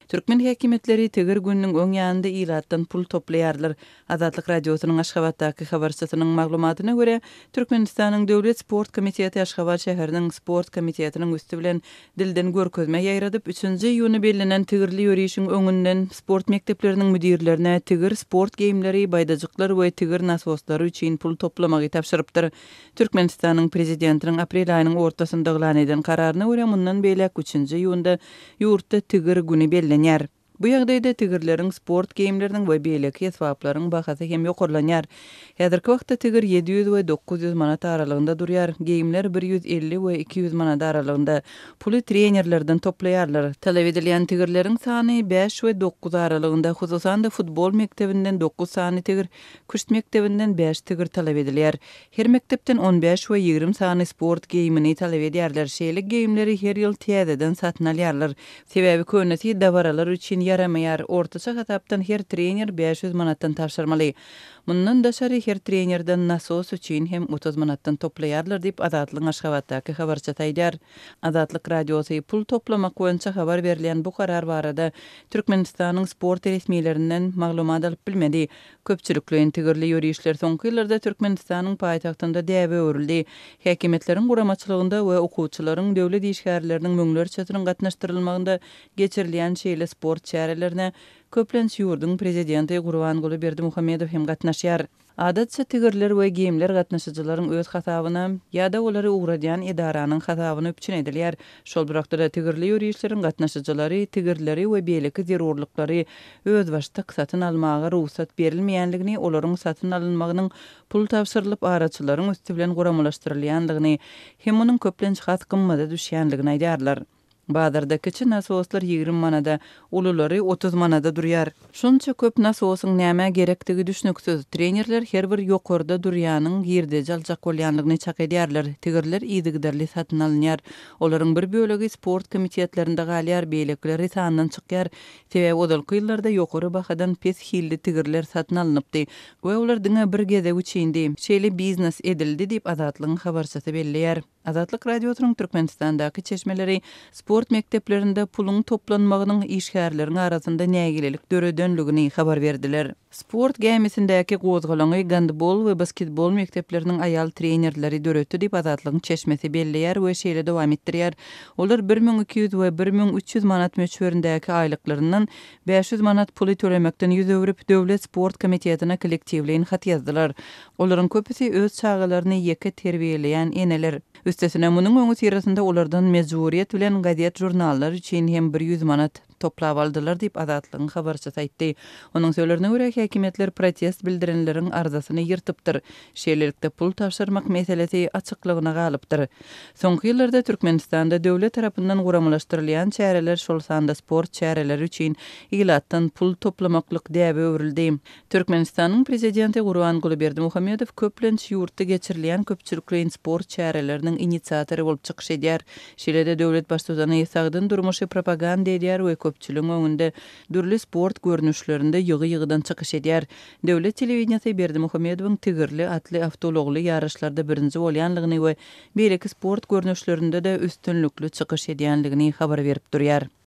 Türkmen häkimiýetleri tigir gününiň öňýanynda ilatdan pul toplaýarlar. Azatlyk radiosynyň Aşgabatdaky habarçysynyň maglumatyna görä, Türkmenistanyň döwlet sport komiteti Aşgabat şäheriniň sport komitetiniň üsti bilen dilden görkezme ýaýradyp 3-nji ýuny bellenen tigirli ýörişiň öňünden sport mekdepleriniň müdirlerine tigir sport geýimleri, baýdajyklar we tigir nasoslary üçin pul toplamagy tapşyrypdyr. Türkmenistanyň prezidentiniň aprel aýynyň ortasynda elan eden kararyna görä mundan beýlek 3-nji ýunda ýurtda tigir güni bellenen. Bu ýagdaýda tigirleriň sport geýimleriniň we beýleki esbaplaryň bahasy hem ýokurlanýar. Häzirki wagtda tigir 700 we 900 manat aralygynda durýar. Geýimler 150 we 200 manat aralygynda. Puly trenerlerden toplaýarlar. Talap edilen tigirleriň sany 5 we 9 aralygynda, hususan da futbol mekdebinden 9 sany tigir, kuşt mekdebinden 5 tigir talap edilýär. Her mektepden 15 we 20 sany sport geýimini talap edýärler. Şeýle geýimleri her ýyl täzeden satyn alýarlar. Sebebi könesi dabaralar üçin yaramaýar. Ortaça hatapdan her trener 500 manattan tapşyrmaly. Mundan daşary her trenerden nasos üçin hem 30 manattan toplaýarlar diýip Azatlygyň Aşgabatdaky habarçy taýdar. Azatlyk radiosy pul toplamak boýunça habar berilen bu karar barada Türkmenistanyň sport resmiýetlerinden maglumat alyp bilmedi. Köpçüliklerin tigirli ýörişler soňky ýyllarda Türkmenistanyň paýtagtynda däwe örildi. Häkimiýetleriň guramaçylygynda we okuwçylaryň döwlet işgärleriniň müňlerçe gatnaşdyrylmagynda geçirilen şeýle sport şäherlerine köplenç ýurdun prezidenti Gurbanguly Berdimuhammedow hem gatnaşýar. Adatça tigirler we geýimler gatnaşyjylaryň öz hasabyna ýa-da olary ugradýan edaranyň hasabyna üçin edilýär. Şol birakda tigirli ýörişleriň gatnaşyjylary tigirleri we beýleki zerurlyklary öz başda satyn almaga ruhsat berilmeýänligini, olaryň satyn alynmagynyň pul tapşyrylyp araçylaryň üsti bilen guramalashdyrylýanlygyny hem onuň köplenç has gymmada düşýänligini aýdarlar. Bazarda kiçi nasoslar 20 manada, ululary 30 manada durýar. Şunça köp nasosyň näme gerektigi düşnüksiz. Trenerler her bir ýokurda durýanyň ýerde jaljak bolýanlygyny çak edýärler. Tigirler ýygydarly satyn alynýar. Olaryň bir bölegi sport komitetlerinde galýar, beýlekleri sandan çykýar. Sebebi odalky ýyllarda ýokary bahadan pes hilli tigirler satyn alınıpdy. We olar diňe bir gede üçindi. Şeýle biznes edildi diýip Azatlygyň habarçysy belleýär. Azatlyk radiosynyň Türkmenistandaky çeşmeleri sport mekteplerinde pulun toplanmagynyň işgärleriň arasynda nägilelik döredönligini habar berdiler. Sport gämisindäki gozgalaňy gandbol we basketbol mekdepleriniň aýal trenerleri döretdi diýip Azatlygyň çeşmesi belleýär we şeýle dowam etdirýär. Olar 1200 we 1300 manat möçberindäki aýlyklaryndan 500 manat puly tölemekden ýüz öwrüp döwlet sport komitetine kollektiwliň hat ýazdylar. Olaryň köpüsi öz çağalaryny ýeke terbiýeleýän eneler. Üstesine munyň öňü sirasynda olardan mejburiýet bilen gazet jurnallar üçin hem 100 manat toplap aldylar diýip Azatlygyň habarçysy aýtdy. Onuň sözlerine görä häkimetler protest bildirenleriň arzasyny ýyrtypdyr. Şeýlelikde pul tapşyrmak meselesi açyklygyna galypdyr. Soňky ýyllarda Türkmenistanda döwlet tarapyndan guramalaşdyrylýan çäreler şol sanda sport çäreleri üçin ilatdan pul toplamaklyk däbe öwrildi. Türkmenistanyň prezidenti Gurbanguly Berdimuhammedow köplenç ýurtda geçirilýän köpçüliklerin sport çäreleriniň inisiatory bolup çykyş edýär. Şeýlede döwlet başçysy ýasagdan durmuşy propaganda edýär we köpçüligiň öňünde dürli sport görnüşlerinde ýygy-ýygydan çykyş edýär. Döwlet telewizionyasy Berdimuhammedowyň tigirli atly awtologly ýaraşlarda birinji bolýanlygyny we beýleki sport görnüşlerinde de üstünlükli çykyş edýänligini habar berip durýar.